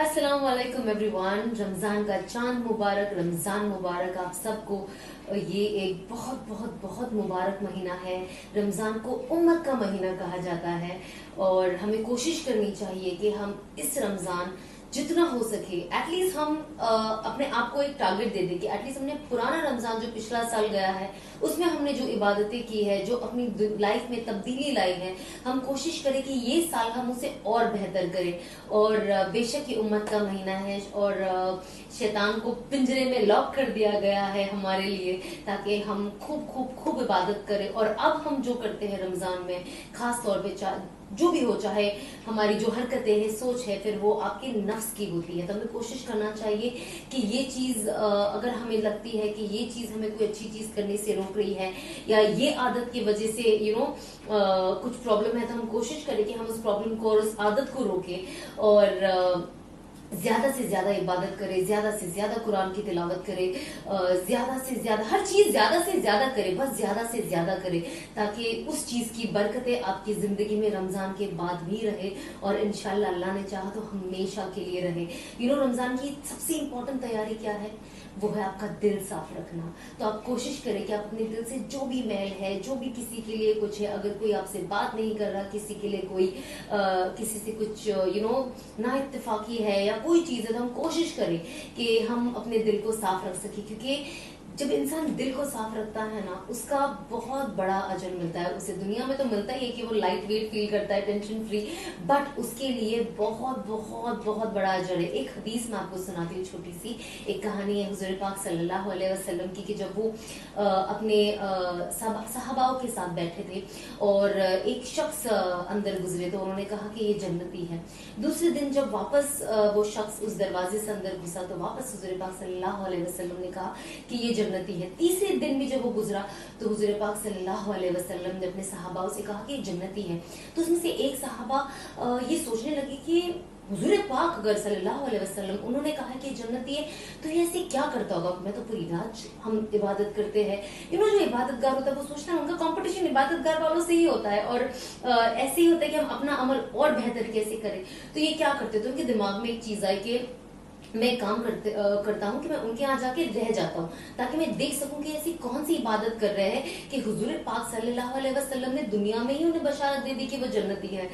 अस्सलाम वालेकुम एवरीवन। रमजान का चांद मुबारक, रमजान मुबारक आप सबको। ये एक बहुत बहुत बहुत मुबारक महीना है। रमजान को उम्र का महीना कहा जाता है और हमें कोशिश करनी चाहिए कि हम इस रमजान जितना हो सके एटलीस्ट हम अपने आप को एक टारगेट दे दें कि एटलीस्ट हमने पुराना रमजान जो पिछला साल गया है उसमें हमने जो इबादतें की है, जो अपनी लाइफ में तब्दीली लाई है, हम कोशिश करें कि ये साल हम उसे और बेहतर करें। और बेशक ये उम्मत का महीना है और शैतान को पिंजरे में लॉक कर दिया गया है हमारे लिए, ताकि हम खूब खूब खूब इबादत करें। और अब हम जो करते हैं रमजान में, खास तौर पे जो भी हो, चाहे हमारी जो हरकतें हैं, सोच है, फिर वो आपके नफ्स की होती है, तो हमें कोशिश करना चाहिए कि ये चीज अगर हमें लगती है कि ये चीज हमें कोई अच्छी चीज करने से रोक रही है या ये आदत की वजह से कुछ प्रॉब्लम है, तो हम कोशिश करें कि हम उस प्रॉब्लम को और उस आदत को रोकें और ज्यादा से ज्यादा इबादत करे, ज्यादा से ज्यादा कुरान की तिलावत करे, ज्यादा से ज्यादा हर चीज ज्यादा से ज्यादा करे, बस ज्यादा से ज्यादा करे, ताकि उस चीज की बरकतें आपकी जिंदगी में रमजान के बाद भी रहे और इंशाल्लाह अल्लाह ने चाहा तो हमेशा के लिए रहे। रमजान की सबसे इम्पोर्टेंट तैयारी क्या है? वो है आपका दिल साफ रखना। तो आप कोशिश करें कि आप अपने दिल से जो भी मैल है, जो भी किसी के लिए कुछ है, अगर कोई आपसे बात नहीं कर रहा, किसी के लिए कोई किसी से कुछ ना इत्तेफाकी है या कोई चीज है, तो हम कोशिश करें कि हम अपने दिल को साफ रख सके, क्योंकि जब इंसान दिल को साफ रखता है ना, उसका बहुत बड़ा अजर मिलता है उसे। दुनिया में तो मिलता ही है कि वो लाइट वेट फील करता है, टेंशन फ्री, बट उसके लिए बहुत बहुत बहुत बड़ा अजर है। एक हदीस मैं आपको सुनाती हूँ, छोटी सी एक कहानी है हुजूर पाक सल्लल्लाहु अलैहि वसल्लम की, कि जब वो अपने सहाबाओं के साथ बैठे थे और एक शख्स अंदर गुजरे, तो उन्होंने कहा कि ये जन्नती है। दूसरे दिन जब वापस वो शख्स उस दरवाजे से अंदर घुसा, तो वापस हुजूर पाक सल्लल्लाहु अलैहि वसल्लम ने कहा कि ये जन्नती है। तीसरे दिन भी जब वो गुजरा, तो हुजूर पाक सल्लल्लाहु अलैहि वसल्लम ने अपने सहाबाओं से कहा कि ये जन्नती है। तो उसमें से एक सहाबा ये सोचने लगे कि हुजूर पाक अगर सल्लल्लाहु अलैहि वसल्लम उन्होंने कहा कि जन्नती है, तो ये ऐसे क्या करता होगा? मैं तो पूरी रात हम इबादत करते हैं। जो इबादतगार होता है वो सोचता है उनका कंपटीशन इबादतगार वालों से ही होता है और ऐसे ही होता है कि हम अपना अमल और बेहतर कैसे करें। तो ये क्या करते, तो उनके दिमाग में एक चीज आई कि मैं काम करता हूँ कि मैं उनके यहाँ जाके रह जाता हूँ, ताकि मैं देख सकूं कि ऐसी कौन सी इबादत कर रहे हैं कि हुजूर पाक सल्लल्लाहु अलैहि वसल्लम ने दुनिया में ही उन्हें बशारत दे दी कि वो जन्नती है।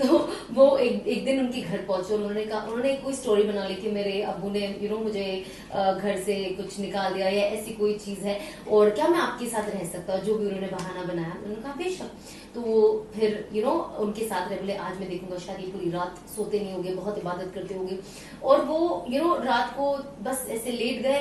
तो वो एक दिन उनके घर पहुंचे, उन्होंने कोई स्टोरी बना ली कि मेरे अब्बू ने मुझे घर से कुछ निकाल दिया या ऐसी कोई चीज है, और क्या मैं आपके साथ रह सकता हूँ? जो भी उन्होंने बहाना बनाया, उन्होंने कहा बेशक। तो वो फिर उनके साथ रह, बोले आज मैं देखूंगा शायद ये पूरी रात सोते नहीं होंगे, बहुत इबादत करते होंगे। और वो रात को बस ऐसे लेट गए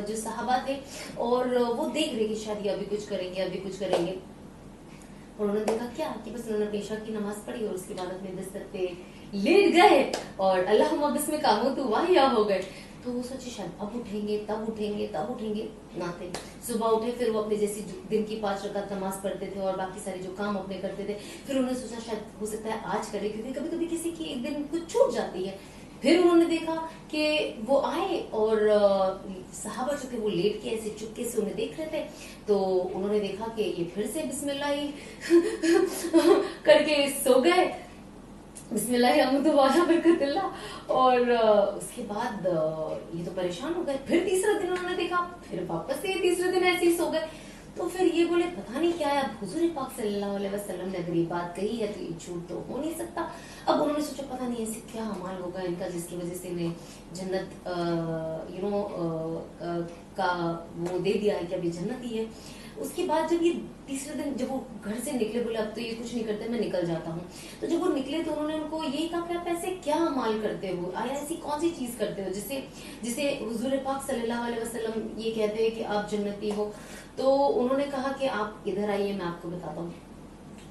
जो सहाबा थे, और वो देख रहे कि शायद ये अभी कुछ करेंगे, अभी कुछ करेंगे। और उन्होंने देखा क्या कि बस उन्होंने पेशा की नमाज पढ़ी और उसके बाद अपने बिस्तर पे लेट गए और अल्लाहुम्मा बिस्मिका मुतु वाहिया हो गए। तो वो सोचे शायद अब उठेंगे, तब उठेंगे, तब उठेंगे, ना थे। सुबह उठे, फिर वो अपने जैसी दिन की 5 रकात नमाज पढ़ते थे और बाकी सारे जो काम अपने करते थे। फिर उन्होंने सोचा शायद हो सकता है आज करे, क्योंकि कभी कभी किसी की एक दिन कुछ छूट जाती है। फिर उन्होंने देखा कि वो आए और सहाबा जो थे वो लेट के ऐसे चुपके से उन्हें देख रहे थे। तो उन्होंने देखा कि ये फिर से बिस्मिल्लाह ही करके सो गए, बिस्मिल्लाह। और उसके बाद ये तो परेशान हो गए। फिर तीसरा दिन उन्होंने देखा, फिर वापस से तीसरे दिन ऐसे ही सो गए। तो फिर ये बोले पता नहीं क्या है, अब हुजूर पाक सल्लल्लाहु अलैहि वसल्लम ने अगर ये बात कही है तो ये झूठ तो हो नहीं सकता। अब उन्होंने सोचा पता नहीं ऐसे क्या अमाल होगा इनका जिसकी वजह से इन्हें जन्नत का वो दे दिया है कि अभी जन्नत ही है। उसके बाद जब ये तीसरे दिन जब वो घर से निकले, बोले अब तो ये कुछ नहीं करते, मैं निकल जाता हूँ। तो जब वो निकले तो उन्होंने उनको यही कहा कि आप ऐसे क्या अमाल करते हो, आया ऐसी कौन सी चीज करते हो जिसे हुजूर पाक सल्लल्लाहु अलैहि वसल्लम ये कहते हैं कि आप जन्नती हो। तो उन्होंने कहा कि आप इधर आइए, मैं आपको बताता हूँ।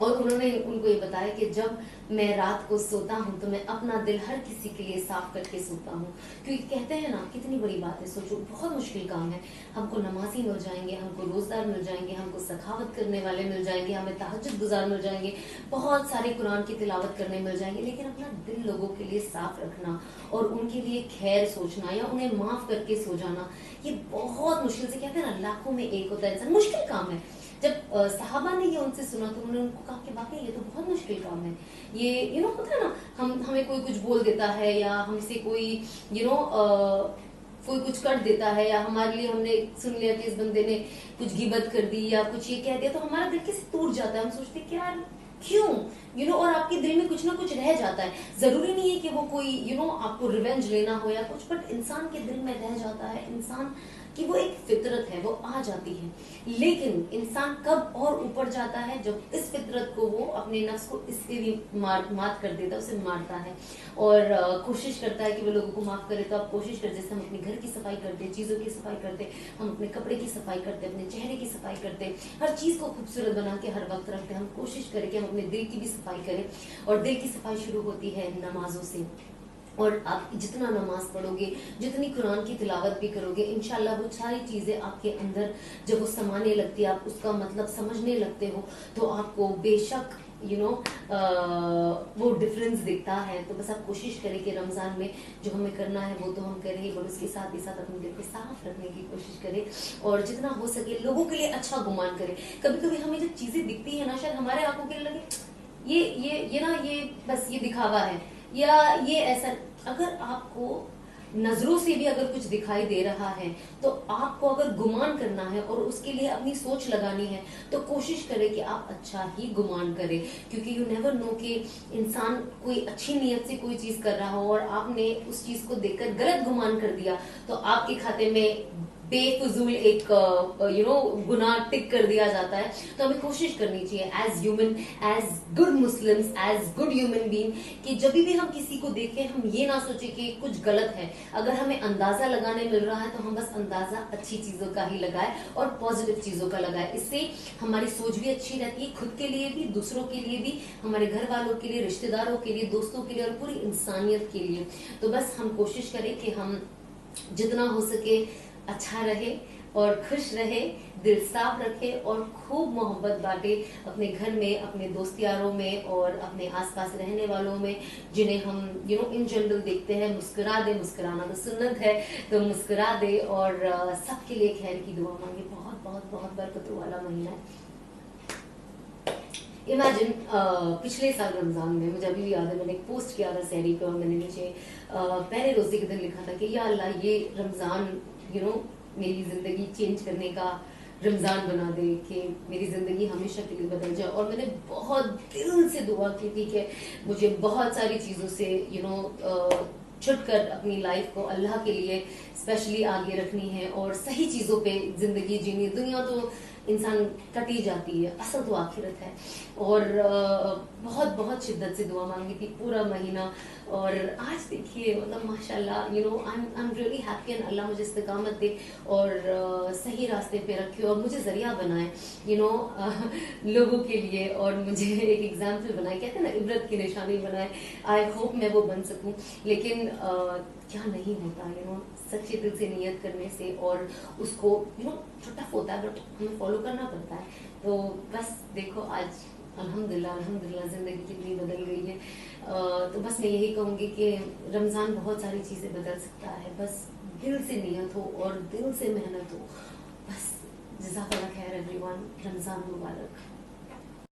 और उन्होंने उनको ये बताया कि जब मैं रात को सोता हूँ तो मैं अपना दिल हर किसी के लिए साफ करके सोता हूँ, क्योंकि कहते हैं ना कितनी बड़ी बात है, सोचो बहुत मुश्किल काम है। हमको नमाजी मिल जाएंगे, हमको रोजदार मिल जाएंगे, हमको सखावत करने वाले मिल जाएंगे, हमें तहज्जुद गुजार मिल जाएंगे, बहुत सारे कुरान की तिलावत करने मिल जाएंगे, लेकिन अपना दिल लोगों के लिए साफ रखना और उनके लिए खैर सोचना या उन्हें माफ करके सो जाना, ये बहुत मुश्किल से, कहते हैं ना लाखों में एक होता है इंसान, मुश्किल काम है। जब सहाबा ने ये उनसे सुना तो उन्होंने उनको कहा कि वाकई ये तो बहुत मुश्किल काम है, ये होता है ना, हमें कोई कुछ बोल देता है या हमसे कोई कोई कुछ कर देता है, या हमारे लिए हमने सुन लिया कि इस बंदे ने कुछ गिबत कर दी या कुछ ये कह दिया, तो हमारा दिल कैसे टूट जाता है, हम सोचते कि यार क्यों, और आपके दिल में कुछ ना कुछ रह जाता है। जरूरी नहीं है कि वो कोई आपको रिवेंज लेना हो या कुछ, बट इंसान के दिल में रह जाता है, इंसान कि वो एक फितरत है, वो आ जाती है। लेकिन इंसान कब और ऊपर जाता है, जब इस फितरत को वो अपने नफ्स को इससे भी मात कर देता है, उसे मारता है और कोशिश करता है कि वो लोगों को माफ करे। तो आप कोशिश कर, जैसे हम अपने घर की सफाई करते, चीजों की सफाई करते, हम अपने कपड़े की सफाई करते, अपने चेहरे की सफाई करते, हर चीज को खूबसूरत बना के हर वक्त रखते हैं। हम कोशिश करें कि हम अपने दिल की भी सफाई करें, और दिल की सफाई शुरू होती है नमाजों से। और आप जितना नमाज पढ़ोगे, जितनी कुरान की तिलावत भी करोगे, इंशाल्लाह वो सारी चीजें आपके अंदर जब वो समाने लगती है, आप उसका मतलब समझने लगते हो, तो आपको बेशक वो डिफरेंस दिखता है। तो बस आप कोशिश करें कि रमजान में जो हमें करना है वो तो हम करें, और उसके साथ ही साथ अपने दिल को साफ रखने की कोशिश करें, और जितना हो सके लोगों के लिए अच्छा गुमान करें। कभी कभी हमें जो चीजें दिखती है ना, शायद हमारे आंखों के लिए लगे ये बस ये दिखावा है, या ये ऐसा। अगर आपको नजरों से भी अगर कुछ दिखाई दे रहा है, तो आपको अगर गुमान करना है और उसके लिए अपनी सोच लगानी है, तो कोशिश करें कि आप अच्छा ही गुमान करें, क्योंकि यू नेवर नो कि इंसान कोई अच्छी नीयत से कोई चीज कर रहा हो और आपने उस चीज को देखकर गलत गुमान कर दिया, तो आपके खाते में बेफजूल एक गुनाह टिक कर दिया जाता है। तो हमें कोशिश करनी चाहिए as human, as good Muslims, as good human being, कि जब भी हम किसी को देखें हम ये ना सोचे कि कुछ गलत है। अगर हमें अंदाजा लगाने मिल रहा है तो हम बस अंदाजा अच्छी चीजों का ही लगाए और पॉजिटिव चीजों का लगाए। इससे हमारी सोच भी अच्छी रहती है, खुद के लिए भी, दूसरों के लिए भी, हमारे घर वालों के लिए, रिश्तेदारों के लिए, दोस्तों के लिए और पूरी इंसानियत के लिए। तो बस हम कोशिश करें कि हम जितना हो सके अच्छा रहे और खुश रहे, दिल साफ रखे और खूब मोहब्बत बांटे अपने घर में, अपने दोस्त यारों में और अपने आसपास रहने वालों में, जिन्हें हम इन जनरल देखते हैं। मुस्कुरा दे, मुस्कुराना तो सुन्नत है, तो मुस्कुरा दे और सबके लिए खैर की दुआ मांगे। बहुत बहुत बहुत बरकतों वाला महीना है। इमेजिन पिछले साल रमजान में, मुझे अभी भी याद है, मैंने एक पोस्ट किया था सहरी पे, और मैंने नीचे पहले रोजे के दिन लिखा था कि या अल्लाह ये रमजान मेरी जिंदगी चेंज करने का रमजान बना दे, कि मेरी जिंदगी हमेशा के लिए बदल जाए। और मैंने बहुत दिल से दुआ की थी कि मुझे बहुत सारी चीजों से छुटकर अपनी लाइफ को अल्लाह के लिए स्पेशली आगे रखनी है और सही चीजों पे जिंदगी जीनी। दुनिया तो इंसान कटी जाती है, असल तो आखिरत है। और बहुत बहुत शिद्दत से दुआ मांगी थी पूरा महीना, और आज देखिए मतलब माशाल्लाह I am really happy, and अल्लाह मुझे इस्तिकामत दे और सही रास्ते पे रखे और मुझे जरिया बनाए लोगों के लिए, और मुझे एक एग्जाम्पल बनाए, कहते हैं ना इबरत की निशानी बनाए। आई होप मैं वो बन सकूं, लेकिन क्या नहीं होता सच्चे दिल से नियत करने से, और उसको टफ होता है बट हमें फॉलो करना पड़ता है। तो बस देखो आज अल्हम्दुलिल्लाह जिंदगी कितनी बदल गई है। तो बस मैं यही कहूंगी कि रमजान बहुत सारी चीजें बदल सकता है, बस दिल से नियत हो और दिल से मेहनत हो। बस जज़ाकल्लाह खैर एवरीवन, रमजान मुबारक।